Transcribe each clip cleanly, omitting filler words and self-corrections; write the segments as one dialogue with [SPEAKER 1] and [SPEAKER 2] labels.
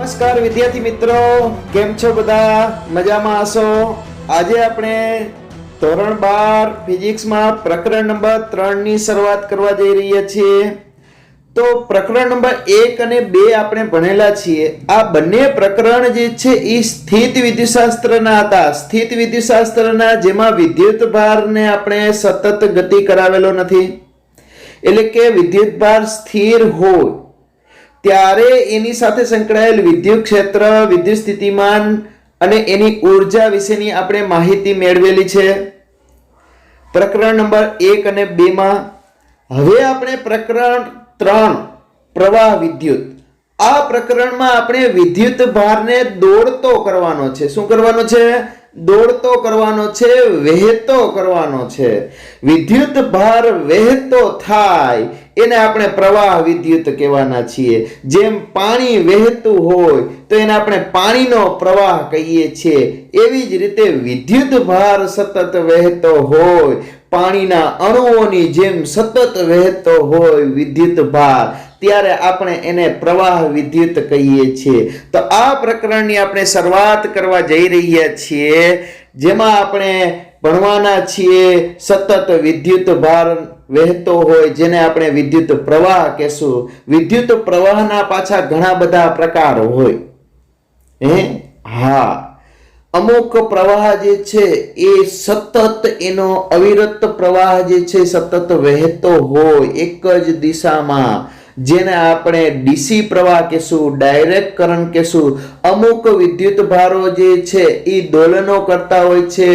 [SPEAKER 1] નમસ્કાર વિદ્યાર્થી મિત્રો, કેમ છો બધા? મજામાં હશો? આજે આપણે ધોરણ 12 ફિઝિક્સમાં પ્રકરણ નંબર 3 ની શરૂઆત કરવા જઈ રહ્યા છીએ. તો પ્રકરણ નંબર 1 અને 2 આપણે ભણેલા છીએ. આ બંને પ્રકરણ જે છે એ સ્થિત વિદ્યુતશાસ્ત્રના હતા. સ્થિત વિદ્યુતશાસ્ત્રના જેમાં વિદ્યુત ભારને આપણે સતત ગતિ કરાવેલો નથી, એટલે કે વિદ્યુત ભાર સ્થિર હોય ત્યારે એની સાથે સંકળાયેલ વિદ્યુત ક્ષેત્ર, વિદ્યુત સ્થિતિમાન અને એની ઉર્જા વિશેની આપણે માહિતી મેળવેલી છે પ્રકરણ નંબર 1 અને 2 માં. હવે આપણે પ્રકરણ 3 પ્રવાહ વિદ્યુત, આ પ્રકરણમાં આપણે વિદ્યુત ભારને દોડતો કરવાનો છે. શું કરવાનો છે? દોડતો કરવાનો છે, વહેતો કરવાનો છે. વિદ્યુત ભાર વહેતો થાય એને આપણે પ્રવાહ વિદ્યુત કહેવાના છીએ. જેમ પાણી વહેતું હોય તો એને આપણે પાણીનો પ્રવાહ કહીએ છીએ, એવી જ રીતે વિદ્યુત ભાર સતત વહેતો હોય, પાણીના અણુઓની જેમ સતત વહેતો હોય વિદ્યુત ભાર, ત્યારે આપણે એને પ્રવાહ વિદ્યુત કહીએ છીએ. તો આ પ્રકરણની આપણે શરૂઆત કરવા જઈ રહ્યા છીએ, જેમાં આપણે ભણવાના છીએ સતત વિદ્યુત ભાર વહેતો હોય જેને આપણે વિદ્યુત પ્રવાહ કહેશું. વિદ્યુત પ્રવાહના પાછા ઘણા બધા પ્રકાર હોય. અમુક પ્રવાહ જે છે એ સતત એનો અવિરત પ્રવાહ જે છે સતત વહેતો હોય એક જ દિશામાં, જેને આપણે ડીસી પ્રવાહ કહેશું, ડાયરેક્ટ કરંટ કહેશું. અમુક વિદ્યુત ભારો જે છે એ દોલનો કરતા હોય છે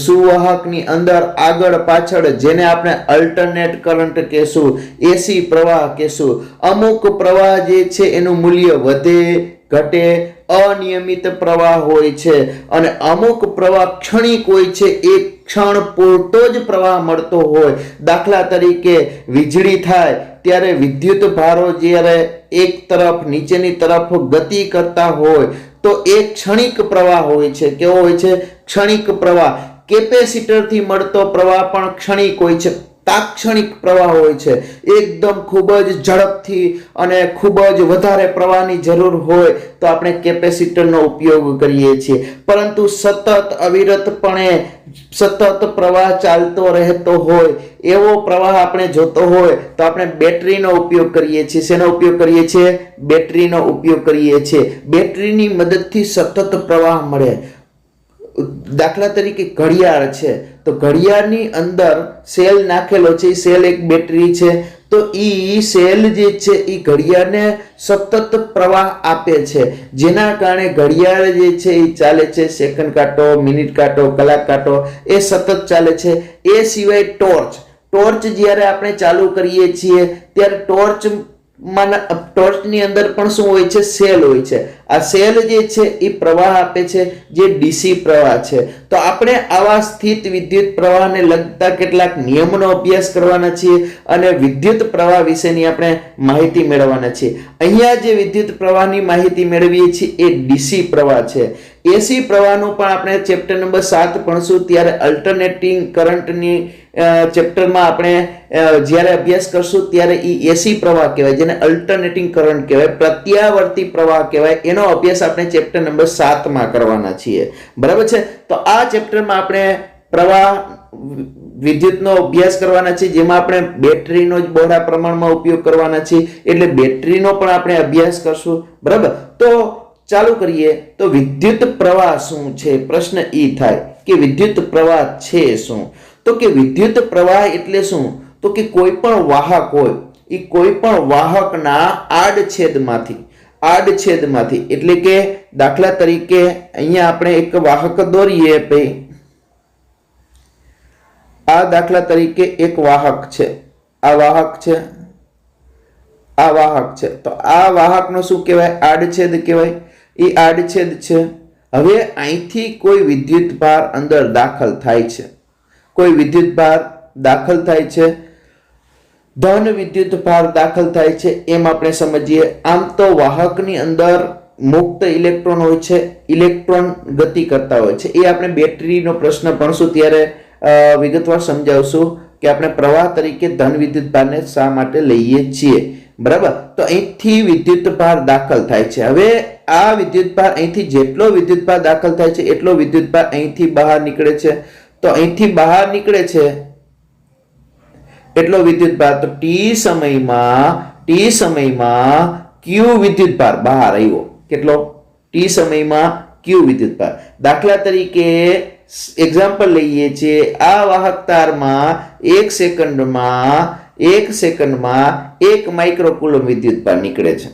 [SPEAKER 1] સુવાહકની અંદર આગળ પાછળ, જેને આપણે અલ્ટરનેટ કરંટ કહેશું, એસી પ્રવાહ કહેશું. અમુક પ્રવાહ જે છે એનું મૂલ્ય વધે ઘટે, અનિયમિત પ્રવાહ હોય છે, અને અમુક પ્રવાહ ક્ષણિક હોય છે, એક ક્ષણ પૂરતો જ પ્રવાહ મળતો હોય. દાખલા તરીકે વીજળી થાય ત્યારે વિદ્યુત ભારો જ્યારે એક તરફ નીચેની તરફ ગતિ કરતા હોય તો એક ક્ષણિક પ્રવાહ હોય છે. કેવો હોય છે? ક્ષણિક પ્રવાહ. કેપેસિટર થી મળતો પ્રવાહ પણ ક્ષણિક હોય છે, તાત્ક્ષણિક પ્રવાહ હોય છે. એકદમ ખૂબ જ ઝડપથી અને ખૂબ જ વધારે પ્રવાહની જરૂર હોય તો આપણે કેપેસિટરનો ઉપયોગ કરીએ છીએ. પરંતુ સતત અવિરતપણે સતત પ્રવાહ ચાલતો રહેતો હોય એવો પ્રવાહ આપણે જોતો હોય તો આપણે બેટરીનો ઉપયોગ કરીએ છીએ. શેનો ઉપયોગ કરીએ છીએ? બેટરીનો ઉપયોગ કરીએ છીએ. બેટરીની મદદથી સતત પ્રવાહ મળે. દાખલા તરીકે ઘડિયાળ છે તો ઘડિયાળની અંદર સેલ નાખેલો છે, સેલ એક બેટરી છે, તો ઈ સેલ જે છે એ ઘડિયાળને સતત પ્રવાહ આપે છે, જેના કારણે ઘડિયાળ જે છે એ ચાલે છે. સેકન્ડ કાંટો, મિનિટ કાંટો, કલાક કાંટો એ સતત ચાલે છે. એ સિવાય ટોર્ચ જ્યારે આપણે ચાલુ કરીએ છીએ ત્યારે ટોર્ચની અંદર પણ શું હોય છે? સેલ હોય છે. આ સેલ જે છે એ પ્રવાહ આપે છે, જે ડીસી પ્રવાહ છે. તો આપણે આવા સ્થિત વિદ્યુત પ્રવાહને લગતા કેટલાક નિયમોનો અભ્યાસ કરવાના છીએ અને વિદ્યુત પ્રવાહ વિશેની આપણે માહિતી મેળવવાના છીએ. અહીંયા જે વિદ્યુત પ્રવાહની માહિતી મેળવીએ છીએ એ ડીસી પ્રવાહ છે. એસી પ્રવાહનું પણ આપણે ચેપ્ટર નંબર 7 ભણશું ત્યારે અલ્ટરનેટિંગ કરંટની ચેપ્ટરમાં આપણે જ્યારે અભ્યાસ કરશું ત્યારે એસી પ્રવાહ કહેવાય, જેને અલ્ટરનેટિંગ કરંટ કહેવાય, પ્રત્યાવર્તી પ્રવાહ કહેવાય. એનો અભ્યાસ આપણે ચેપ્ટર નંબર 7 માં કરવાના છીએ. બરાબર છે? તો આ ચેપ્ટરમાં આપણે પ્રવાહ વિદ્યુતનો અભ્યાસ કરવાના છે, જેમાં આપણે બેટરીનો જ બહોળા પ્રમાણમાં ઉપયોગ કરવાના છે, એટલે બેટરીનો પણ આપણે અભ્યાસ કરશું. બરાબર? તો ચાલુ કરીએ. તો વિદ્યુત પ્રવાહ શું છે? પ્રશ્ન ઈ થાય કે વિદ્યુત પ્રવાહ છે શું? તો કે વિદ્યુત પ્રવાહ એટલે શું? તો કે કોઈ પણ વાહક હોય એ કોઈ પણ વાહકના આડછેદમાંથી, એટલે કે દાખલા તરીકે અહીંયા આપણે એક વાહક દોરીએ ભાઈ, આ દાખલા તરીકે એક વાહક છે, આ વાહક છે, આ વાહક છે. તો આ વાહકનો શું કહેવાય? આડછેદ કહેવાય. એ આડછેદ છે. હવે અહીંથી કોઈ વિદ્યુત ભાર અંદર દાખલ થાય છે, કોઈ વિદ્યુત ભાર દાખલ થાય છે, ધન વિદ્યુત ભાર દાખલ થાય છે, એમ આપણે સમજીએ. આમ તો વાહકની અંદર મુક્ત ઇલેક્ટ્રોન હોય છે, ઇલેક્ટ્રોન ગતિ કરતા હોય છે. એ આપણે બેટરીનો પ્રશ્ન ભણશું ત્યારે વિગતવાર સમજાવશું કે આપણે પ્રવાહ તરીકે ધન વિદ્યુત ભારને શા માટે લઈએ છીએ. બરાબર? તો અહીંથી વિદ્યુત ભાર દાખલ થાય છે. હવે આ વિદ્યુતભાર અહીંથી જેટલો વિદ્યુતભાર દાખલ થાય છે એટલો વિદ્યુતભાર અહીંથી બહાર નીકળે છે. તો અહીંથી બહાર નીકળે છે એટલો વિદ્યુતભાર, તો t સમયમાં q વિદ્યુતભાર બહાર આવ્યો. કેટલો? t સમયમાં q વિદ્યુતભાર. દાખલા તરીકે એક્ઝામ્પલ લઈએ છીએ, આ વાહક તારમાં 1 સેકન્ડમાં 1 માઇક્રોકુલમ વિદ્યુતભાર નીકળે છે.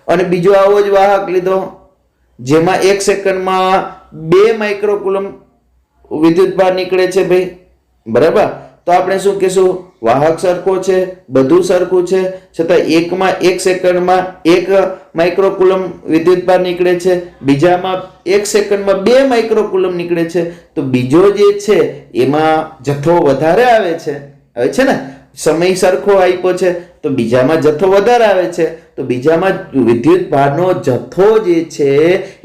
[SPEAKER 1] અને બીજો આવો જ વાહક લીધો જેમાં 1 સેકન્ડમાં 2 માઇક્રોકુલમ વિદ્યુતભાર નીકળે છે ભાઈ. બરાબર? તો આપણે શું કહેશું? વાહક સરખો છે, બધું સરખું છે, છતાં 1 સેકન્ડમાં 1 માઇક્રોકુલમ વિદ્યુતભાર નીકળે છે, બીજામાં 1 સેકન્ડમાં 2 માઇક્રોકુલમ નીકળે છે. તો બીજો જે છે એમાં જથ્થો વધારે આવે છે ને, સમય સરખો આપ્યો છે તો બીજામાં જથ્થો વધારે આવે છે, તો બીજામાં વિદ્યુતભારનો જથ્થો જે છે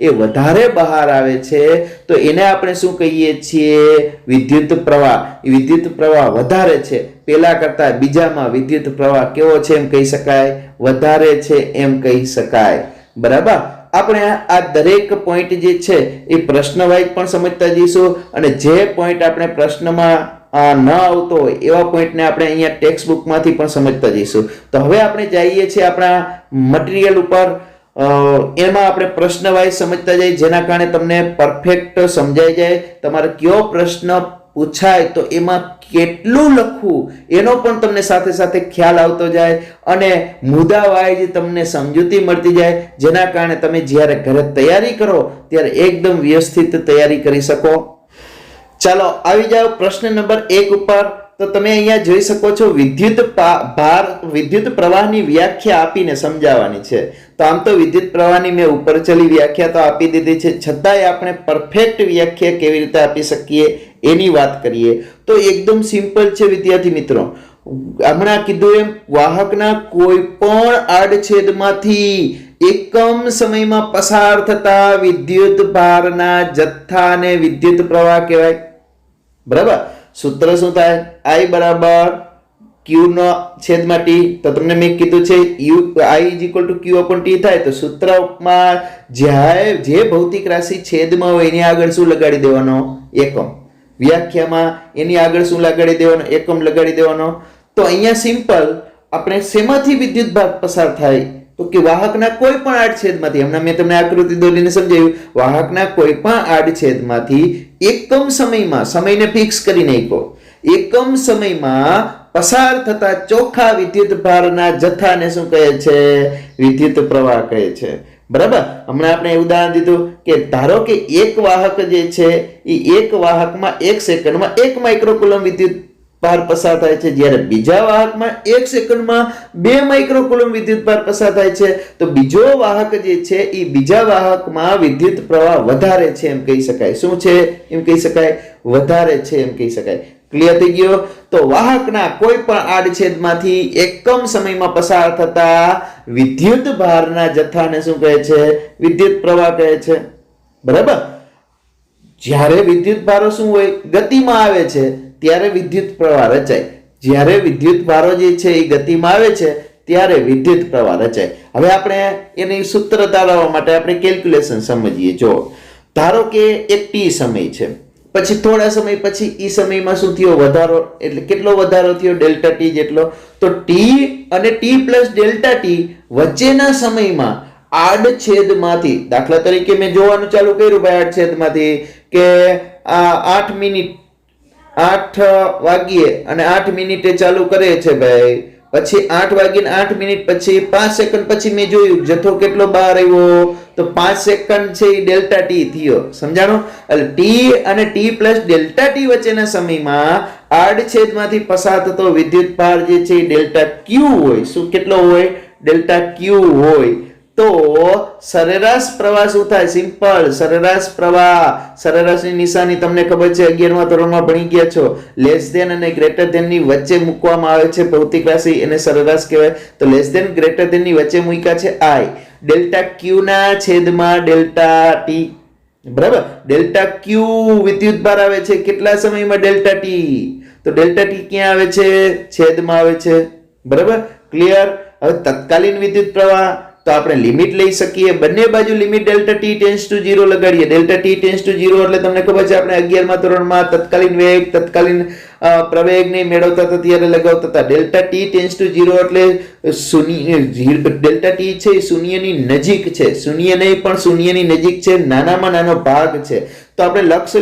[SPEAKER 1] એ વધારે બહાર આવે છે. તો એને આપણે શું કહીએ છીએ? વિદ્યુત પ્રવાહ. વિદ્યુત પ્રવાહ વધારે છે, પેલા કરતા બીજામાં વિદ્યુત પ્રવાહ કેવો છે એમ કહી શકાય? વધારે છે એમ કહી શકાય. બરાબર? આપણે આ દરેક પોઈન્ટ જે છે એ પ્રશ્ન વાઇઝ પણ સમજતા જઈશું, અને જે પોઈન્ટ આપણે પ્રશ્નમાં ન આવતો હોય એવા પોઈન્ટને આપણે અહીંયા ટેક્સ્ટ બુકમાંથી પણ સમજતા જઈશું. તો હવે આપણે જઈએ છીએ આપણા મટીરિયલ ઉપર. એમાં આપણે પ્રશ્ન વાઇઝ સમજતા જઈએ, જેના કારણે તમને પરફેક્ટ સમજાઈ જાય. તમારે કયો પ્રશ્ન પૂછાય તો એમાં કેટલું લખવું એનો પણ તમને સાથે સાથે ખ્યાલ આવતો જાય, અને મુદ્દા વાઇઝ તમને સમજૂતી મળતી જાય, જેના કારણે તમે જ્યારે ઘરે તૈયારી કરો ત્યારે એકદમ વ્યવસ્થિત તૈયારી કરી શકો. ચાલો આવી જાઓ પ્રશ્ન નંબર 1 ઉપર. તો તમે અહીંયા જોઈ શકો છો વિદ્યુત પ્રવાહની વ્યાખ્યા આપીને સમજાવવાની છે. તો આમ તો વિદ્યુત પ્રવાહની મેં ઉપર ચલી વ્યાખ્યા તો આપી દીધી છે, છતાંય આપણે પરફેક્ટ વ્યાખ્યા કેવી રીતે આપી શકીએ એની વાત કરીએ. તો એકદમ સિમ્પલ છે વિદ્યાર્થી મિત્રો. હમણાં કીધું એમ, વાહકના કોઈ પણ આડછેદમાંથી એકમ સમયમાં પસાર થતા વિદ્યુત ભારના જથ્થાને વિદ્યુત પ્રવાહ કહેવાય. બરાબર? સૂત્ર શું થાય? I બરાબર q નો છેદમાં t. તો તમને મેં કીધું છે I q/t થાય. તો સૂત્રમાં જે ભૌતિક રાશિ છેદમાં હોય એની આગળ શું લગાડી દેવાનો? એકમ. વ્યાખ્યામાં એની આગળ શું લગાડી દેવાનો? એકમ લગાડી દેવાનો. તો અહીંયા સિમ્પલ, આપણે શેમાંથી વિદ્યુત ભાર પસાર થાય? તો કે વાહકના કોઈ પણ આડછેદમાંથી. હમણાં મેં તમને આકૃતિ દોરીને સમજાવ્યું, વાહકના કોઈ પણ આડછેદમાંથી એકમ સમયમાં, સમયને ફિક્સ કરી નાખ્યો, એકમ સમયમાં પસાર થતા ચોખ્ખા વિદ્યુત ભારના જથ્થાને શું કહે છે? વિદ્યુત પ્રવાહ કહે છે. બરાબર? હમણાં આપણે ઉદાહરણ દીધું કે ધારો કે એક વાહક જે છે એ એક વાહકમાં 1 સેકન્ડમાં 1 માઇક્રોકુલમ વિદ્યુત ભાર પસાર થાય છે, જ્યારે બીજા વાહકમાં 1 સેકન્ડમાં 2 માઇક્રોકુલમ વિદ્યુત ભાર પસાર થાય છે. તો બીજો વાહક જે છે એ બીજા વાહકમાં વિદ્યુત પ્રવાહ વધારે છે એમ કહી શકાય. શું છે એમ કહી શકાય? વધારે છે એમ કહી શકાય. ક્લિયર થઈ ગયો? તો વાહકના કોઈ પણ આડછેદમાંથી એકમ સમયમાં પસાર થતા વિદ્યુત ભારના જથ્થાને શું કહે છે? વિદ્યુત પ્રવાહ કહે છે. બરાબર? જ્યારે વિદ્યુત ભારો શું હોય? ગતિમાં આવે છે ત્યારે વિદ્યુત પ્રવાહ રચાય. જ્યારે વિદ્યુત ભારો જે છે એ ગતિમાં આવે છે ત્યારે વિદ્યુત પ્રવાહ રચાય. હવે આપણે એની સૂત્ર તારવવા માટે આપણે કેલ્ક્યુલેશન સમજીએ. જો ધારો કે એક t સમય છે, પછી થોડા સમય પછી ઈ સમયમાં શું થયો? વધારો. એટલે કેટલો વધારો થયો? ડેલ્ટા t જેટલો. તો t અને t + ડેલ્ટા t વચ્ચેના સમયમાં આડછેદમાંથી, દાખલા તરીકે મેં જોવાનું ચાલુ કર્યું ભાઈ આડછેદમાંથી કે 8 મિનિટ 8 વાગ્યે અને 8 મિનિટે ચાલુ કરે છે ભાઈ, પછી 8 વાગ્યે 8 મિનિટ પછી 5 સેકન્ડ પછી મેં જોયું જથ્થો કેટલો બહાર આવ્યો? તો 5 સેકન્ડ છે એ ડેલ્ટા t થયો. સમજાણો? એટલે t અને t + ડેલ્ટા t વચ્ચેના સમયમાં આડછેદમાંથી પસાર થતો વિદ્યુત ભાર જે છે એ ડેલ્ટા q હોય. શું કેટલો હોય? ડેલ્ટા q હોય. તો સરેરાશ પ્રવાહ શું થાય? સિમ્પલ, સરેરાશ પ્રવાહ, સરેરાશની નિશાની તમને ખબર છે 11મા ધોરણમાં ભણી ગયા છો. લેસ ધેન અને ગ્રેટર ધેન ની વચ્ચે મૂકવામાં આવે છે ભૌતિક રાશિ, એને સરેરાશ કહેવાય. તો લેસ ધેન ગ્રેટર ધેન ની વચ્ચે મૂક્યા છે I. ડેલ્ટા q ના છેદમાં ડેલ્ટા t. બરાબર? ડેલ્ટા q વિદ્યુત ભાર આવે છે કેટલા સમયમાં? Delta t. તો ડેલ્ટા t ક્યાં આવે છે? છેદમાં આવે છે. બરાબર? ક્લિયર? હવે તત્કાલીન વિદ્યુત પ્રવાહ, તો આપણે લિમિટ લઈ શકીએ, બંને બાજુ limit delta t tends to 0 લગાડીએ. ડેલ્ટા ટી ટેન્ડ્સ ટુ 0 એટલે તમને ખબર છે આપણે 11મા ધોરણમાં તત્કાલીન વેગ, તત્કાલીન પ્રવેગને મેળવતા હતા ત્યારે લગાવતા હતા. ડેલ્ટા ટી ટેન્ડ્સ ટુ 0 એટલે શૂન્ય, ડેલ્ટા ટી છે એ શૂન્યની નજીક છે, શૂન્ય નહીં પણ શૂન્યની નજીક છે, નાનામાં નાનો ભાગ છે. તો આપણે લક્ષ્ય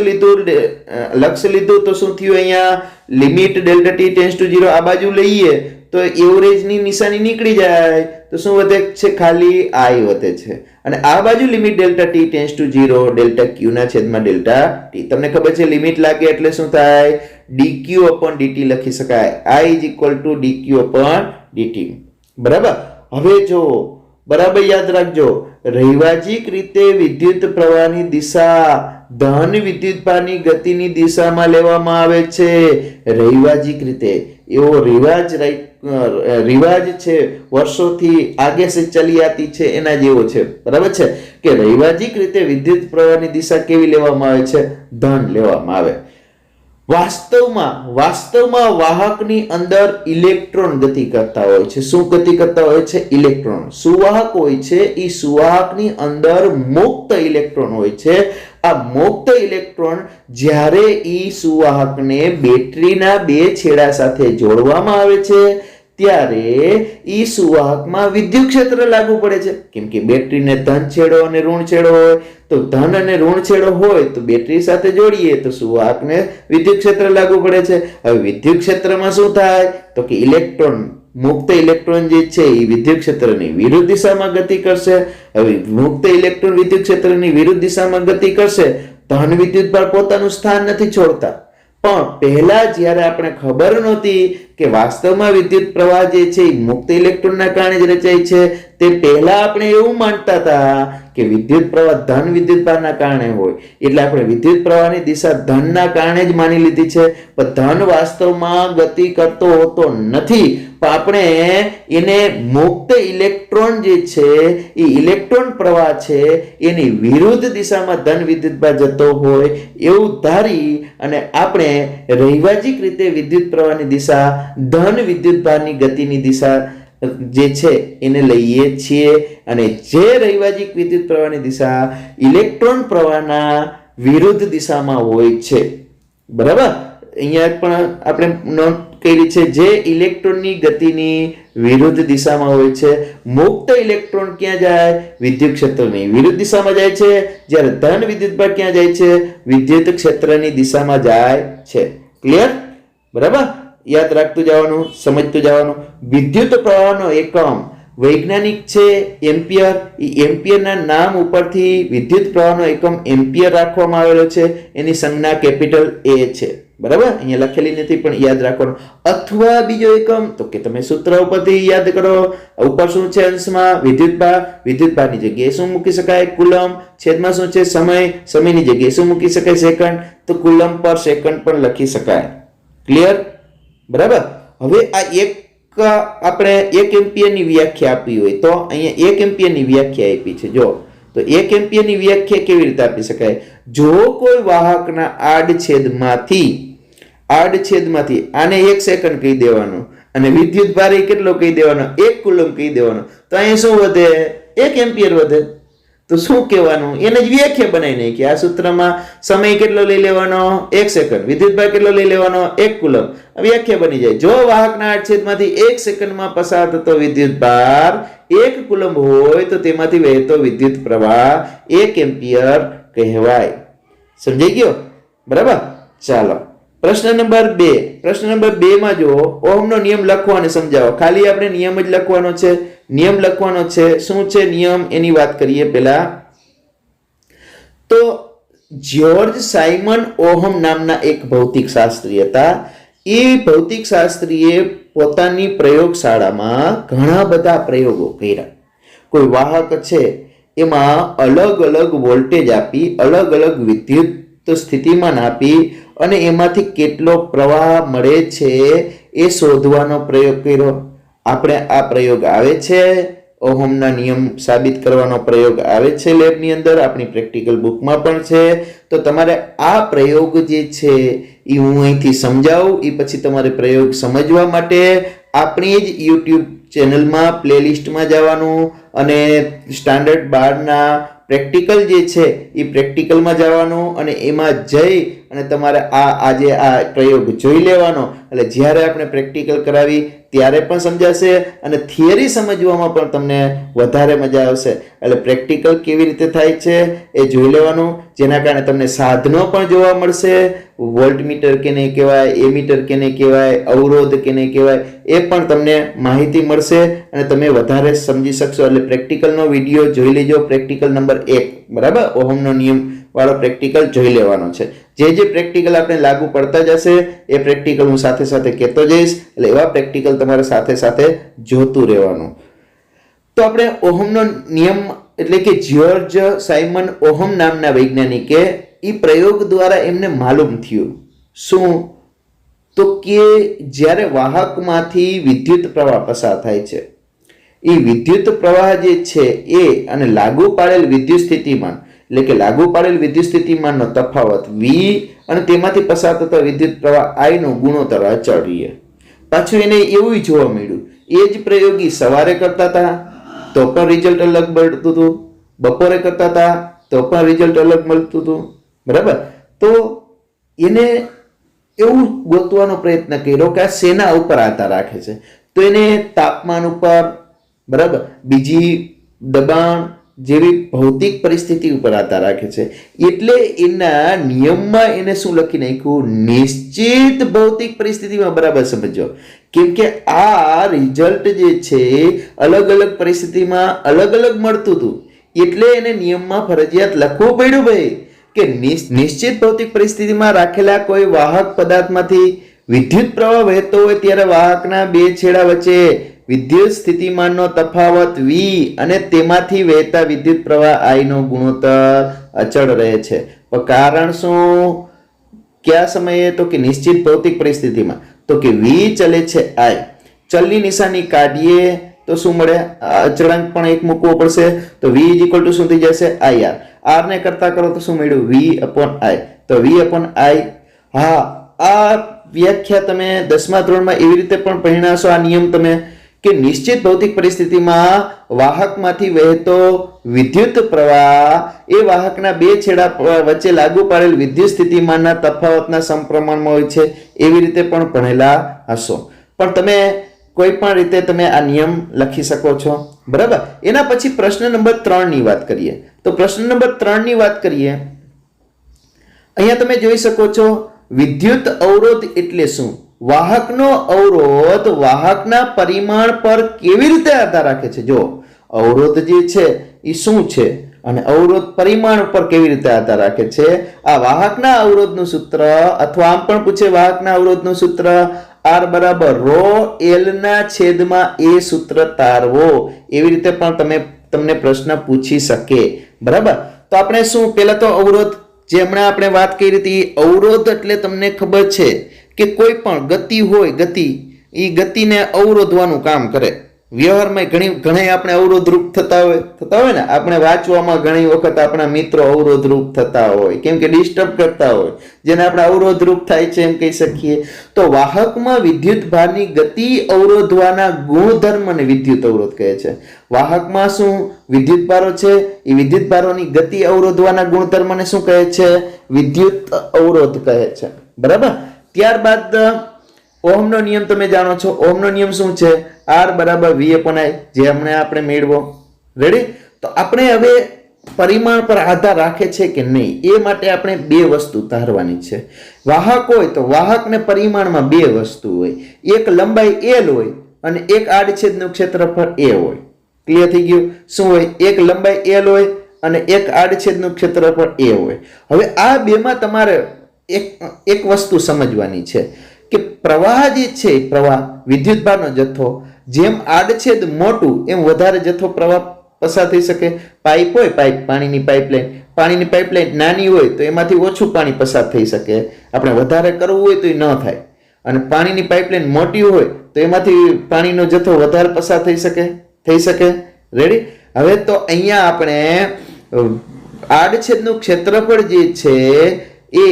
[SPEAKER 1] લીધું તો શું થયું, અહીંયા limit delta t tends to 0 આ બાજુ લઈએ તો એવરેજની નિશાની નીકળી જાય, તો શું વધે છે, ખાલી i વધે છે. અને આ બાજુ limit delta t tends to 0 delta q ના છેદમાં ડેલ્ટા t. તમને ખબર છે લિમિટ લાગે એટલે શું થાય, dq dt લખી શકાય, i dq dt. બરાબર. હવે જો બરાબર યાદ રાખજો, રૈવાજિક રીતે વિદ્યુત પ્રવાહની દિશા ધન વિદ્યુતભારની ગતિની દિશામાં લેવામાં આવે છે. રૈવાજિક રીતે, એવો રિવાજ છે વર્ષોથી આગે સે ચલી આતી છે એના જેવો છે. બરાબર છે કે રૈવાજિક રીતે વિદ્યુત પ્રવાહની દિશા કેવી લેવામાં આવે છે, ધન લેવામાં આવે. વાસ્તવમાં વાહકની અંદર ઇલેક્ટ્રોન ગતિ કરતા હોય છે. શું ગતિ કરતા હોય છે, ઇલેક્ટ્રોન. સુવાહક હોય છે એ સુવાહકની અંદર મુક્ત ઇલેક્ટ્રોન હોય છે. આ મુક્ત ઇલેક્ટ્રોન જ્યારે ઈ સુવાહકને બેટરીના બે છેડા સાથે જોડવામાં આવે છે ત્યારે ઈ સુવાહકમાં વિદ્યુત ક્ષેત્ર લાગુ પડે છે. કેમ કે બેટરીને ધન છેડો અને ઋણ છેડો હોય, તો ધન અને ઋણ છેડો હોય તો બેટરી સાથે જોડીએ તો સુવાહકને વિદ્યુત ક્ષેત્ર લાગુ પડે છે. હવે વિદ્યુત ક્ષેત્રમાં શું થાય, તો કે ઇલેક્ટ્રોન, મુક્ત ઇલેક્ટ્રોન જે છે એ વિદ્યુત ક્ષેત્રની વિરુદ્ધ દિશામાં ગતિ કરશે. હવે મુક્ત ઇલેક્ટ્રોન વિદ્યુત ક્ષેત્રની વિરુદ્ધ દિશામાં ગતિ કરશે, ધન વિદ્યુતભાર પોતાનું સ્થાન નથી છોડતા. પણ પહેલા જ્યારે આપણે ખબર નહોતી કે વાસ્તવમાં વિદ્યુત પ્રવાહ જે છે એ મુક્ત ઇલેક્ટ્રોનના કારણે જ રચાય છે, તે પહેલા આપણે એવું માનતા હતા કે વિદ્યુત પ્રવાહ ધન વિદ્યુતભારના કારણે હોય, એટલે આપણે વિદ્યુત પ્રવાહની દિશા ધનના કારણે જ માની લીધી છે. પણ ધન વાસ્તવમાં ગતિ કરતો હોતો નથી, પણ આપણે એને મુક્ત ઇલેક્ટ્રોન જે છે એ ઇલેક્ટ્રોન પ્રવાહ છે એની વિરુદ્ધ દિશામાં ધન વિદ્યુતભાર જતો હોય એવું ધારી અને આપણે રૈવાજિક રીતે વિદ્યુત પ્રવાહની દિશા ધન વિદ્યુતભારની ગતિની દિશા જે છે એને લઈએ છીએ. અને જે રૈવાજિક વિદ્યુત પ્રવાહની દિશા ઇલેક્ટ્રોન પ્રવાહના વિરુદ્ધ દિશામાં હોય છે. બરાબર. અહીંયા પણ આપણે નોંધ કરી છે, જે ઇલેક્ટ્રોનની ગતિની વિરુદ્ધ દિશામાં હોય છે. મુક્ત ઇલેક્ટ્રોન ક્યાં જાય, વિદ્યુત ક્ષેત્રની વિરુદ્ધ દિશામાં જાય છે, જ્યારે ધન વિદ્યુતભાર ક્યાં જાય છે, વિદ્યુત ક્ષેત્રની દિશામાં જાય છે. ક્લિયર? બરાબર. યાદ રાખતું જવાનું, સમજતું જવાનું. વિદ્યુત પ્રવાહનો એકમ વૈજ્ઞાનિક છે એમ્પિયર. એ એમ્પિયરના નામ ઉપરથી વિદ્યુત પ્રવાહનો એકમ એમ્પિયર રાખવામાં આવેલો છે. એની સંજ્ઞા કેપિટલ A છે. બરાબર. અહીંયા લખેલી નથી પણ યાદ રાખવાનું. અથવા બીજો એકમ તો કે તમે સૂત્ર ઉપરથી યાદ કરો. ઉપર શું છે, અંશમાં વિદ્યુતભાર, વિદ્યુતભારની જગ્યાએ શું મૂકી શકાય, કુલમ. છેદમાં શું છે, સમય, સમયની જગ્યાએ શું મૂકી શકાય, સેકન્ડ, તો કુલમ પર સેકન્ડ પણ લખી શકાય. ક્લિયર? બરાબર. હવે આ આપણે 1 એમ્પિયરની વ્યાખ્યા આપી હોય તો અહીંયા 1 એમ્પિયરની વ્યાખ્યા આપી છે. જો તો 1 એમ્પિયરની વ્યાખ્યા કેવી રીતે આપી શકાય, જો કોઈ વાહકના આડછેદમાંથી આને 1 સેકન્ડ કહી દેવાનો અને વિદ્યુત ભાર કેટલો કહી દેવાનો, 1 કુલમ કહી દેવાનો, તો અહીંયા શું વધે, 1 એમ્પિયર વધે. તો શું કહેવાનું, એને જ વ્યાખ્યા બનાવી નાખી. આ સૂત્રમાં સમય કેટલો લઈ લેવાનો, 1 સેકન્ડ, વિદ્યુતભાર કેટલો લઈ લેવાનો, 1 કુલમ. વ્યાખ્યા બની જાય. જો વાહકના આડછેદમાંથી 1 સેકન્ડમાં પસાર થતો વિદ્યુતભાર 1 કુલમ હોય તો તેમાંથી વહેતો વિદ્યુત પ્રવાહ 1 એમ્પિયર કહેવાય. સમજાઈ ગયો? બરાબર. ચાલો પ્રશ્ન નંબર 2. પ્રશ્ન નંબર 2 માં જો ઓહમનો નિયમ લખો અને સમજાવો. ખાલી આપણે નિયમ જ લખવાનો છે. નિયમ લખવાનો છે. શું છે નિયમ એની વાત કરીએ પહેલા. તો જ્યોર્જ સાયમન ઓહમ નામના એક ભૌતિક શાસ્ત્રી હતા. એ ભૌતિક શાસ્ત્રીએ પોતાની પ્રયોગશાળામાં ઘણા બધા પ્રયોગો કર્યા. કોઈ વાહક છે એમાં અલગ અલગ વોલ્ટેજ આપી, અલગ અલગ વિદ્યુત સ્થિતિમાન આપી અને એમાંથી કેટલો પ્રવાહ મળે છે એ શોધવાનો પ્રયોગ કર્યો. આપણે આ પ્રયોગ આવે છે, ઓહમના નિયમ સાબિત કરવાનો પ્રયોગ આવે છે લેબની અંદર, આપણી પ્રેક્ટિકલ બુકમાં પણ છે. તો તમારે આ પ્રયોગ જે છે એ હું અહીંથી સમજાવું, એ પછી તમારે પ્રયોગ સમજવા માટે આપણી જ યુટ્યુબ ચેનલમાં પ્લેલિસ્ટમાં જવાનું અને સ્ટાન્ડર્ડ 12ના પ્રેક્ટિકલ જે છે એ પ્રેક્ટિકલમાં જવાનું અને એમાં જઈ અને તમારે આજે આ પ્રયોગ જોઈ લેવાનો. એટલે જ્યારે આપણે પ્રેક્ટિકલ કરાવી ત્યારે પણ સમજાશે અને થિયરી સમજવામાં પણ તમને વધારે મજા આવશે. એટલે પ્રેક્ટિકલ કેવી રીતે થાય છે એ જોઈ લેવાનું, જેના કારણે તમને સાધનો પણ જોવા મળશે. વોલ્ટમીટર કેને કહેવાય, એમીટર કેને કહેવાય, અવરોધ કેને કહેવાય એ પણ તમને માહિતી મળશે અને તમે વધારે સમજી શકશો. એટલે પ્રેક્ટિકલનો વિડીયો જોઈ લેજો. પ્રેક્ટિકલ નંબર 1, બરાબર, ઓહમનો નિયમ વાળો પ્રેક્ટિકલ જોઈ લેવાનો છે. જે પ્રેક્ટિકલ આપણે લાગુ પડતા જશે એ પ્રેક્ટિકલ હું સાથે સાથે કહેતો જઈશ. એટલે એવા પ્રેક્ટિકલ તમારે સાથે સાથે જોતું રહેવાનું. તો આપણે ઓહમનો નિયમ એટલે કે જ્યોર્જ સાયમન ઓહમ નામના વૈજ્ઞાનિકે એ પ્રયોગ દ્વારા એમને માલુમ થયું શું, તો કે જ્યારે વાહકમાંથી વિદ્યુત પ્રવાહ પસાર થાય છે, એ વિદ્યુત પ્રવાહ જે છે એ અને લાગુ પાડેલ વિદ્યુત સ્થિતિમાન એટલે કે લાગુ પાડેલ વિદ્યુત સ્થિતિમાનનો તફાવત V અને તેમાંથી પસાર થતા વિદ્યુત પ્રવાહ I નો ગુણોત્તર અચળ રહે. પાછું એને એવું જોવા મળ્યું, એ જ પ્રયોગી સવારે કરતા હતા તો પણ રિઝલ્ટ અલગ મળતું હતું, બપોરે કરતા હતા તો પણ રિઝલ્ટ અલગ મળતું હતું, બરાબર. તો એને એવું ગોતવાનો પ્રયત્ન કર્યો કે આ શેના ઉપર આધાર રાખે છે. તો એને તાપમાન ઉપર, બરાબર, બીજી દબાણ જેવી ભૌતિક પરિસ્થિતિ ઉપર આધાર રાખે છે. એટલે એના નિયમમાં એને શું લખી નાખ્યું, નિશ્ચિત ભૌતિક પરિસ્થિતિમાં. બરાબર સમજો, કેમ કે આ રિઝલ્ટ જે છે અલગ અલગ પરિસ્થિતિમાં અલગ અલગ મળતું હતું. એટલે એને નિયમમાં ફરજિયાત લખવું પડ્યું ભાઈ કે નિશ્ચિત ભૌતિક પરિસ્થિતિમાં રાખેલા કોઈ વાહક પદાર્થમાંથી વિદ્યુત પ્રવાહ વહેતો હોય ત્યારે વાહકના બે છેડા વચ્ચે વિદ્યુત સ્થિતિમાનનો તફાવત V અને તેમાંથી વહેતા વિદ્યુત પ્રવાહ I નો ગુણોત્તર અચળ રહે છે. પણ કારણ શું, કયા સમયે, તો કે નિશ્ચિત ભૌતિક પરિસ્થિતિમાં. તો કે V ચલે છે I, ચલની નિશાની કાઢીએ તો શું મળે, અચળાંક પણ એક મૂકવો પડશે. તો V શું થઈ જશે, IR. R ને કરતા કરો તો શું મળ્યું, V/I. તો V/I. હા, આ વ્યાખ્યા તમે 10મા ધોરણમાં એવી રીતે પણ ભણ્યા આ નિયમ તમે કે નિશ્ચિત ભૌતિક પરિસ્થિતિમાં વાહકમાંથી વહેતો વિદ્યુત પ્રવાહ એ વાહકના બે છેડા વચ્ચે લાગુ પાડેલ વિદ્યુત સ્થિતિમાનના તફાવતના સમપ્રમાણમાં હોય છે. એવી રીતે પણ ભણેલા હશો. પણ તમે કોઈ પણ રીતે તમે આ નિયમ લખી શકો છો, બરાબર. એના પછી પ્રશ્ન નંબર 3 ની વાત કરીએ. તો પ્રશ્ન નંબર 3 ની વાત કરીએ, અહીંયા તમે જોઈ શકો છો વિદ્યુત અવરોધ એટલે શું. વાહકનો અવરોધ વાહકના પરિમાણ પર કેવી રીતે આધાર રાખે છે. જો અવરોધ જે છે એ શું છે અને અવરોધ પરિમાણ પર કેવી રીતે આધાર રાખે છે. આ વાહકના અવરોધનું સૂત્ર, અથવા આમ પણ પૂછે વાહકના અવરોધનું સૂત્ર R = ρ L / A સૂત્ર તારવો. એવી રીતે પણ તમને પ્રશ્ન પૂછી શકે, બરાબર. તો આપણે શું, પહેલા તો અવરોધ જે હમણાં આપણે વાત કરી હતી, અવરોધ એટલે તમને ખબર છે કે કોઈ પણ ગતિ હોય, ગતિ એ ગતિને અવરોધવાનું કામ કરે. વ્યવહારમાં ઘણા આપણે અવરોધરૂપ થતા હોય ને, આપણે વાંચવામાં ઘણી વખત આપણા મિત્રો અવરોધરૂપ થતા હોય, કેમ કે ડિસ્ટર્બ કરતા હોય, જેને આપણે અવરોધરૂપ થાય છે એમ કહી શકીએ. તો વાહકમાં વિદ્યુત ભારની ગતિ અવરોધવાના ગુણધર્મને વિદ્યુત અવરોધ કહે છે. વાહકમાં શું વિદ્યુત ભારો છે, એ વિદ્યુત ભારોની ગતિ અવરોધવાના ગુણધર્મને શું કહે છે, વિદ્યુત અવરોધ કહે છે, બરાબર. ત્યારબાદ ઓહમનો નિયમ તમે જાણો છો. ઓહમનો નિયમ શું છે, R = V/I, જે હમણાં આપણે મેળવો. રેડી. તો આપણે હવે પરિમાણ પર આધાર રાખે છે કે નહીં એ માટે આપણે બે વસ્તુ ધારવાની છે. વાહક હોય તો વાહકને પરિમાણમાં બે વસ્તુ હોય, એક લંબાઈ L હોય અને એક આડછેદનું ક્ષેત્રફળ A હોય. ક્લિયર થઈ ગયું. શું હોય, એક લંબાઈ L હોય અને એક આડછેદનું ક્ષેત્રફળ A હોય. હવે આ બેમાં તમારે એક વસ્તુ સમજવાની છે કે પ્રવાહ જે છે, પ્રવાહ વિદ્યુતભારનો જથ્થો, જેમ આડછેદ મોટું એમ વધારે જથ્થો પ્રવાહ પસાર થઈ શકે. પાઇપ હોય, પાણીની પાઇપલાઇન નાની હોય તો એમાંથી ઓછું પાણી પસાર થઈ શકે. આપણે વધારે કરવું હોય તો એ ન થાય. અને પાણીની પાઇપલાઇન મોટી હોય તો એમાંથી પાણીનો જથ્થો વધારે પસાર થઈ શકે. રેડી. હવે તો અહીંયા આપણે આડછેદનું ક્ષેત્રફળ જે છે એ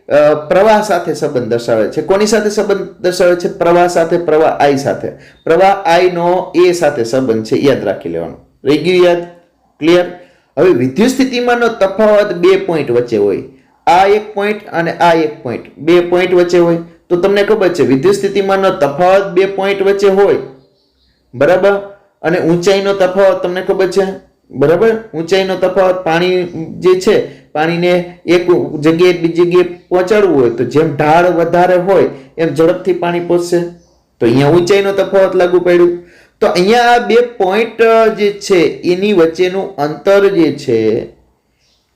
[SPEAKER 1] પ્રવાહ સાથે સંબંધ દર્શાવે છે. કોની સાથે સંબંધ દર્શાવે છે? પ્રવાહ સાથે, પ્રવાહ I સાથે. પ્રવાહ I નો A સાથે સંબંધ છે, યાદ રાખી લેવાનું. રહી ગયું યાદ? ક્લિયર? હવે વિદ્યુત સ્થિતિમાનનો તફાવત બે પોઈન્ટ વચ્ચે હોય. આ એક પોઈન્ટ અને આ એક પોઈન્ટ, બે પોઈન્ટ વચ્ચે હોય. તો તમને ખબર છે વિદ્યુત સ્થિતિમાનનો તફાવત બે પોઈન્ટ વચ્ચે હોય, બરાબર. અને ઊંચાઈનો તફાવત તમને ખબર છે, બરાબર. ઊંચાઈનો તફાવત, પાણી જે છે, પાણીને એક જગ્યાએ બીજી જગ્યાએ પહોંચાડવું હોય તો જેમ ઢાળ વધારે હોય એમ ઝડપથી પાણી પહોંચશે. તો અહીંયા ઊંચાઈનો તફાવત લાગુ પડ્યું. તો અહીંયા આ બે પોઈન્ટ જે છે એની વચ્ચેનું અંતર જે છે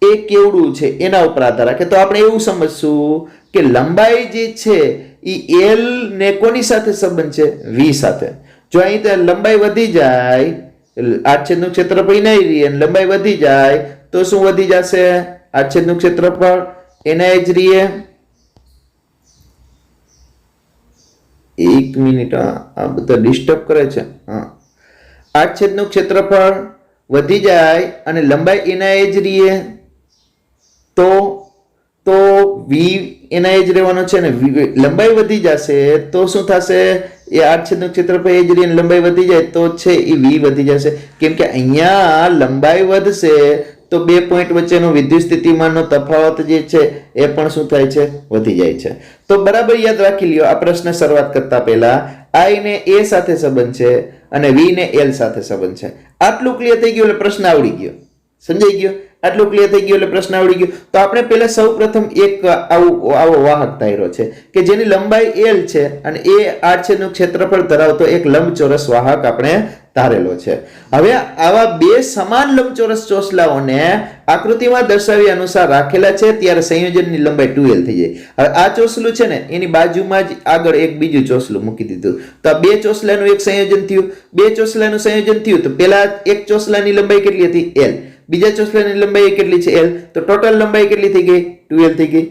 [SPEAKER 1] એ કેવડું છે એના ઉપર આધાર રાખે. તો આપણે એવું સમજશું કે લંબાઈ જે છે એ L ને કોની સાથે સંબંધ છે? V સાથે. જો અહીં લંબાઈ વધી જાય, આડછેદનું ક્ષેત્રફળ નહીં રહે અને લંબાઈ વધી જાય તો શું વધી જશે? આડછેદનું ક્ષેત્રફળ એના જ રહે. એક મિનિટ, આ બધા ડિસ્ટર્બ કરે છે. આડછેદનું ક્ષેત્રફળ વધી જાય અને લંબાઈ એના જ રહે તો V એના જ રહેવાનો છે ને. લંબાઈ વધી જશે તો શું થશે? એ આડછેદનું ક્ષેત્રફળ એ જ રહે, લંબાઈ વધી જાય તો છે એ V વધી જશે. કેમ કે અહીંયા લંબાઈ વધશે તો બે પોઈન્ટ વચ્ચેનો વિદ્યુત સ્થિતિમાનનો તફાવત જે છે એ પણ શું થાય છે? વધી જાય છે. તો બરાબર યાદ રાખી લ્યો, આ પ્રશ્ન શરૂઆત કરતા પહેલા I ને A સાથે સંબંધ છે અને V ને L સાથે સંબંધ છે. આટલું ક્લિયર થઈ ગયું એટલે પ્રશ્ન આવડી ગયો. સમજાઈ ગયો? આટલું ક્લિયર થઈ ગયું એટલે પ્રશ્ન આવડી ગયો. તો આપણે પહેલા સૌપ્રથમ એક આવો વાહક ધાર્યો છે કે જેની લંબાઈ L છે અને એ આડછેદનું ક્ષેત્રફળ ધરાવતો એક લંબચોરસ વાહક આપણે ધારેલો છે. હવે આવા બે સમાન લંબચોરસ ચોસલાઓને આકૃતિમાં દર્શાવ્યા અનુસાર રાખેલા છે ત્યારે સંયોજનની લંબાઈ 2L થઈ જાય. હવે આ ચોસલું છે ને એની બાજુમાં જ આગળ એક બીજું ચોસલું મૂકી દીધું તો આ બે ચોસલાનું એક સંયોજન થયું. બે ચોસલાનું સંયોજન થયું તો પેલા એક ચોસલાની લંબાઈ કેટલી હતી? L. બીજા ચોસલાની લંબાઈ કેટલી છે? L. તો ટોટલ લંબાઈ કેટલી થઈ ગઈ? 2L થઈ ગઈ.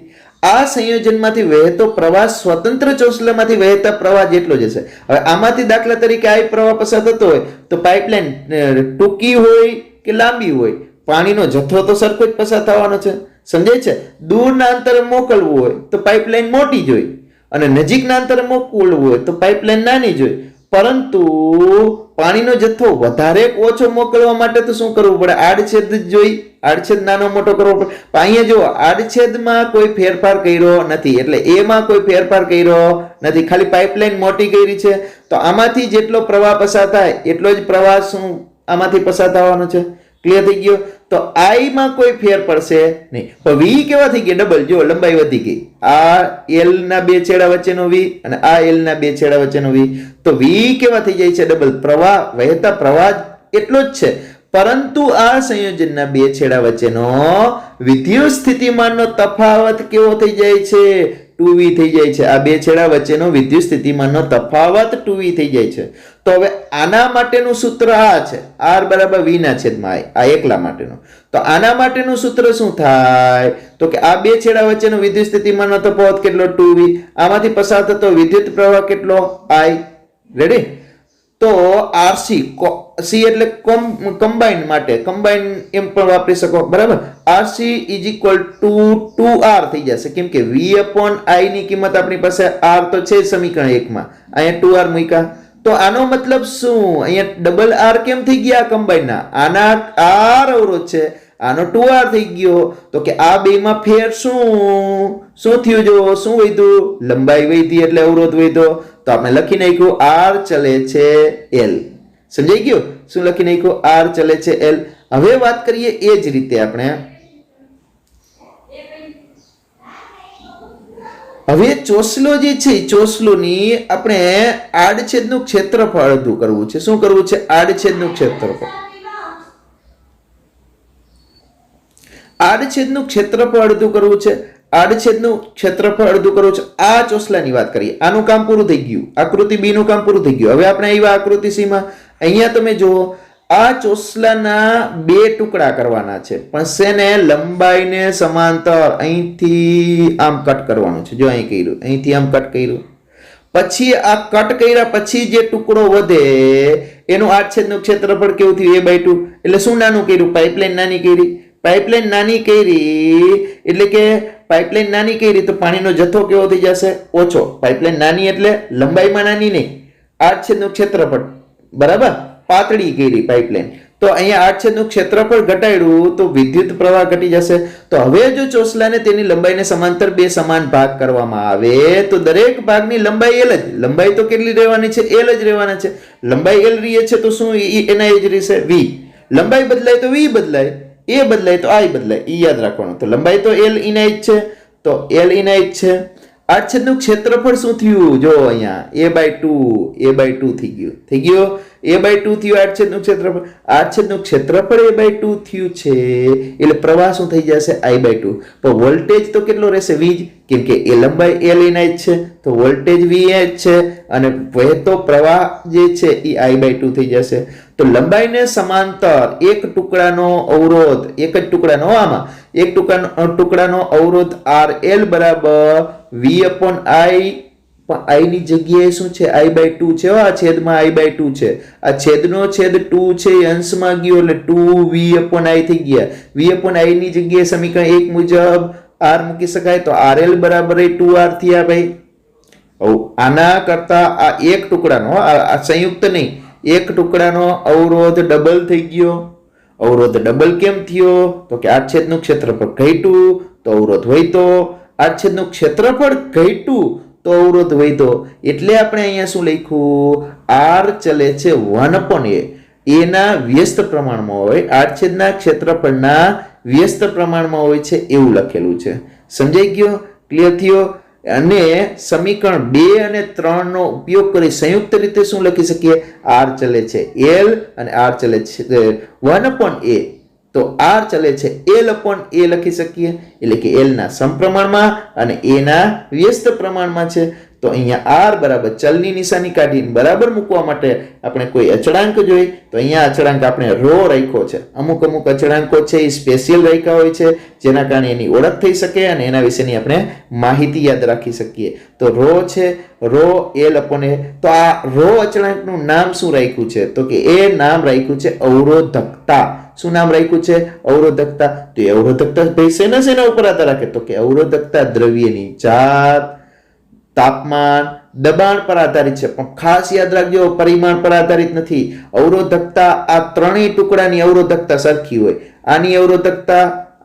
[SPEAKER 1] આ સંયોજનમાંથી વહેતો પ્રવાહ સ્વતંત્ર ચોસલામાંથી વહેતા પ્રવાહ જેટલો જ હશે. હવે આમાંથી દાખલા તરીકે આ પ્રવાહ પસાર થતો હોય તો પાઇપલાઇન ટૂંકી હોય કે લાંબી હોય, પાણીનો જથ્થો તો સરખો જ પસાર થવાનો છે. સમજાય છે? દૂરના અંતરે મોકલવું હોય તો પાઇપલાઇન મોટી જોઈ અને નજીકના અંતરે મોકલવું હોય તો પાઇપલાઇન નાની જોઈ. પરંતુ પાણીનો જથ્થો વધારે ઓછો મોકલવા માટે તો શું કરવું પડે? આડછેદ જોઈ, આડછેદ નાનો મોટો કરવો પડે. અહીંયા જો આડછેદમાં કોઈ ફેરફાર કર્યો નથી એટલે એમાં કોઈ ફેરફાર કર્યો નથી, ખાલી પાઇપલાઇન મોટી કરી છે. તો આમાંથી જેટલો પ્રવાહ પસાર થાય એટલો જ પ્રવાહ શું આમાંથી પસાર થવાનો છે. ક્લિયર થઈ ગયો? તો I માં કોઈ ફેર પડશે નહીં. પણ V કેવા થઈ ગયા? ડબલ. જો લંબાઈ વધી ગઈ. આ L ના બે છેડા વચ્ચેનો V અને આ L ના બે છેડા વચ્ચેનો V. તો V કેવા થઈ જાય છે? ડબલ. પ્રવાહ, વહેતા પ્રવાહ એટલો જ છે પરંતુ આ સંયોજનના બે છેડા વચ્ચેનો વિદ્યુત સ્થિતિમાનનો તફાવત કેવો થઈ જાય છે? 2V થઈ જાય છે. આ બે છેડા વચ્ચેનો વિદ્યુત સ્થિતિમાનનો તફાવત 2V થઈ જાય છે. તો હવે આના માટેનું સૂત્ર આ છે, R બરાબર V ના છેદમાં I. આ એકલા માટેનું. તો આના માટેનું સૂત્ર શું થાય? તો કે આ બે છેડા વચ્ચેનો વિદ્યુત સ્થિતિમાનનો તફાવત કેટલો? 2V. આમાંથી પસાર થતો વિદ્યુત પ્રવાહ કેટલો? I. રેડી? તો RC, C એટલે કમ્બાઈન માટે, કમ્બાઈન એમ પણ વાપરી શકો, બરાબર. RC is equal to 2R થઈ જશે કેમ કે V upon I ની કિંમત આપણી પાસે R તો છે સમીકરણ 1 માં, અહીંયા 2R મૂક્યા. તો આનો મતલબ શું? અહીંયા ડબલ R કેમ થઈ ગયા કમ્બાઈનના? આના R અવરોધ છે, આનો 2R થઈ ગયો. તો કે આ બેમાં ફેર શું થયું? જો શું વધ્યું? લંબાઈ વધી એટલે અવરોધ વધ્યો. તો આપણે લખી નાખ્યું R ચલે છે L. સમજાઈ ગયું? શું લખી નાખ્યું? R ચલે છે L. હવે વાત કરીએ એ જ રીતે આપણે હવે ચોસલો જે છે ચોસલોની આપણે આડછેદનું ક્ષેત્રફળ અડધું કરવું છે. શું કરવું છે? આડછેદનું ક્ષેત્રફળ. આડછેદનું ક્ષેત્રફળ અડધું કરવું છે. આડછેદનું ક્ષેત્રફળ અડધું કરવું છે. આ ચોસલાની વાત કરીએ. આનું કામ પૂરું થઈ ગયું. આકૃતિ B નું કામ પૂરું થઈ ગયું. હવે આપણે આવ્યા આકૃતિ C માં. અહીંયા તમે જુઓ આ ચોસલાના બે ટુકડા કરવાના છે પણ શેને? લંબાઈને સમાંતર અહીંથી આમ કટ કરવાનું છે. જો અહીં કર્યું, અહીંથી આમ કટ કર્યું. પછી આ કટ કર્યા પછી જે ટુકડો વધે એનું આડછેદનું ક્ષેત્રફળ કેવું થયું? A/2. એટલે શું નાનું કર્યું? પાઇપલાઇન નાની કરી. પાઇપલાઇન નાની કરી એટલે કે પાઇપલાઇન નાની કરી તો પાણીનો જથ્થો કેવો થઈ જશે? ઓછો. પાઇપલાઇન નાની એટલે લંબાઈમાં નાની નહીં, આડછેદનું ક્ષેત્રફળ, બરાબર, પાતળી કરી પાઇપલાઇન. તો અહીંયા આડછેદનું ક્ષેત્રફળ ઘટાડ્યું તો વિદ્યુત પ્રવાહ ઘટી જશે. તો હવે જો ચોસલાને તેની લંબાઈને સમાંતર બે સમાન ભાગ કરવામાં આવે તો દરેક ભાગની લંબાઈ L જ, લંબાઈ તો કેટલી રહેવાની છે? L જ રહેવાના છે. લંબાઈ L રહી છે તો શું એના એ જ રહેશે? V. લંબાઈ બદલાય તો V બદલાય, A બદલાય તો I બદલાય, એ યાદ રાખવાનું. તો લંબાઈ તો L ઇના જ છે, તો L ઇના જ છે. આડછેદનું ક્ષેત્રફળ શું થયું? જો અહીંયા a/2 થઈ ગયું, a/2 થયું આડછેદનું ક્ષેત્રફળ. આડછેદનું ક્ષેત્રફળ a/2 થયું છે એટલે પ્રવાહ શું થઈ જશે? I/2. તો વોલ્ટેજ તો કેટલો રહેશે? V જ, કેમ કે એ લંબાઈ L ઇના જ છે તો વોલ્ટેજ V જ છે અને વહેતો પ્રવાહ જે છે એ I/2 થઈ જશે. તો લંબાઈને સમાંતર એક ટુકડાનો અવરોધ, એક જ ટુકડાનો, આમાં એક ટુકડાનો અવરોધ RL બરાબર V/I, પણ I ની જગ્યાએ શું છે? I/2 છે. આ છેદમાં I/2 છે, આ છેદનો છેદ 2 છે એ અંશમાં ગયો એટલે 2V/I થઈ ગયા. V/I ની જગ્યાએ સમીકરણ 1 મુજબ R મૂકી શકાય તો RL બરાબર 2R થયા ભાઈ. આના કરતા આ એક ટુકડાનો, આ સંયુક્ત નહીં, એક ટુકડાનો અવરોધ ડબલ થઈ ગયો. અવરોધ ડબલ કેમ થયો? તો કે આડછેદનું ક્ષેત્રફળ ઘટ્યું તો અવરોધ વધ્યો, આડછેદનું ક્ષેત્રફળ ઘટ્યું તો અવરોધ વધ્યો. એટલે આપણે અહીંયા શું લખ્યું? R ચલે છે 1/a, એના વ્યસ્ત પ્રમાણમાં હોય, આડછેદના ક્ષેત્રફળના વ્યસ્ત પ્રમાણમાં હોય છે એવું લખેલું છે. સમજાઈ ગયો? ક્લિયર થયો? અને સમીકરણ 2 અને 3 નો ઉપયોગ કરી સંયુક્ત રીતે શું લખી શકીએ? R ચલે છે L અને R ચલે છે 1/a, તો R ચલે છે L/a લખી શકીએ, એટલે કે L ના સમપ્રમાણમાં અને A ના વ્યસ્ત પ્રમાણમાં છે. તો અહીંયા R બરાબર ચલની નિશાની કાઢીને બરાબર મૂકવા માટે આપણે કોઈ અચળાંક જોઈ તો અહીંયા અચળાંક આપણે ρ રાખ્યો છે. અમુક અચળાંકો છે એ સ્પેશિયલ રાખ્યા હોય છે જેના કારણે એની ઓળખ થઈ શકે અને એના વિશેની આપણે માહિતી યાદ રાખી શકીએ. તો ρ છે, ρ L/a. તો આ ρ અચળાંકનું નામ શું રાખ્યું છે? તો કે એ નામ રાખ્યું છે અવરોધકતા. શું નામ રાખ્યું છે? અવરોધકતા. તો એ અવરોધકતા ભાઈ શેના ઉપર આધાર રાખે? તો કે અવરોધકતા દ્રવ્યની જાત, તાપમાન, દબાણ પર આધારિત છે. પણ ખાસ યાદ રાખજો પરિમાણ પર આધારિત નથી. અવરોધકતા આ ત્રણેય ટુકડાની અવરોધકતા સરખી હોય. આની અવરોધકતા,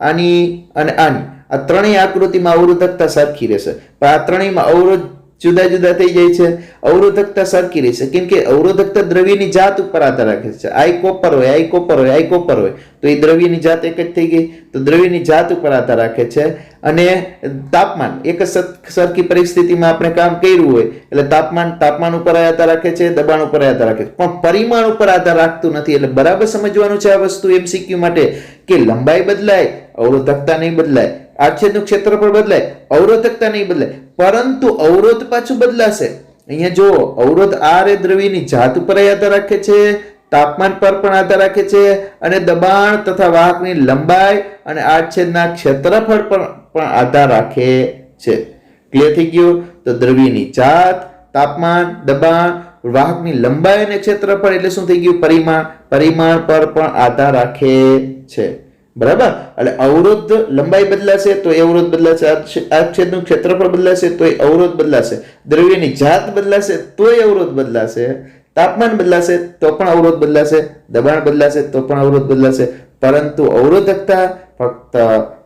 [SPEAKER 1] આની અને આની, આ ત્રણેય આકૃતિમાં અવરોધકતા સરખી રહેશે. પણ આ ત્રણેયમાં અવરોધ જુદા જુદા થઈ જાય છે. અવરોધકતા સરખી રહેશે કેમ કે અવરોધકતા દ્રવ્યની જાત ઉપર આધાર રાખે છે. I કોપર હોય, I કોપર હોય, I કોપર હોય તો એ દ્રવ્યની જાત એક જ થઈ ગઈ. તો દ્રવ્યની જાત ઉપર આધાર રાખે છે. અને તાપમાન એક સરખી પરિસ્થિતિમાં આપણે કામ કર્યું હોય એટલે તાપમાન ઉપર આધાર રાખે છે, દબાણ ઉપર આધાર રાખે છે, પણ પરિમાણ ઉપર આધાર રાખતું નથી. એટલે બરાબર સમજવાનું છે આ વસ્તુ MCQ માટે કે લંબાઈ બદલાય, અવરોધકતા નહીં બદલાય, આડછેદનું ક્ષેત્રફળ બદલાય, અવરોધકતા નહીં બદલાય, પરંતુ અવરોધ પાછું બદલાશે. અહીંયા જો અવરોધ R એ દ્રવ્યની જાત ઉપર આધાર રાખે છે, તાપમાન પર પણ આધાર રાખે છે અને દબાણ તથા વાહકની લંબાઈ અને આડછેદના ક્ષેત્રફળ પર પણ આધાર રાખે છે. ક્લિયર થઈ ગયું? તો દ્રવ્યની જાત, તાપમાન, દબાણ, વાહકની લંબાઈ અને ક્ષેત્રફળ એટલે શું થઈ ગયું? પરિમાણ પર પણ આધાર રાખે છે. બરાબર? એટલે અવરોધ લંબાઈ બદલાશે તો એ અવરોધ બદલાશે, આડછેદનું ક્ષેત્રફળ બદલાશે તો એ અવરોધ બદલાશે, દ્રવ્યની જાત બદલાશે તો એ અવરોધ બદલાશે, તાપમાન બદલાશે તો પણ અવરોધ બદલાશે, દબાણ બદલાશે તો પણ અવરોધ બદલાશે. પરંતુ અવરોધકતા ફક્ત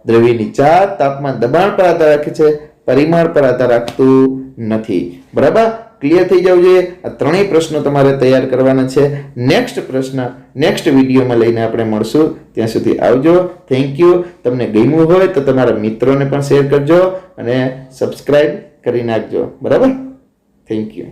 [SPEAKER 1] દ્રવ્યની જાત, તાપમાન, દબાણ પર આધાર રાખે છે, પરિમાણ પર આધાર રાખતું નથી. બરાબર? ક્લિયર થઈ જવું જોઈએ. આ ત્રણેય પ્રશ્નો તમારે તૈયાર કરવાના છે. નેક્સ્ટ પ્રશ્ન નેક્સ્ટ વિડીયોમાં લઈને આપણે મળશું. ત્યાં સુધી આવજો. Thank you. તમને ગમ્યું હોય તો તમારા મિત્રોને પણ શેર કરજો અને સબસ્ક્રાઇબ કરી નાખજો. બરાબર? Thank you.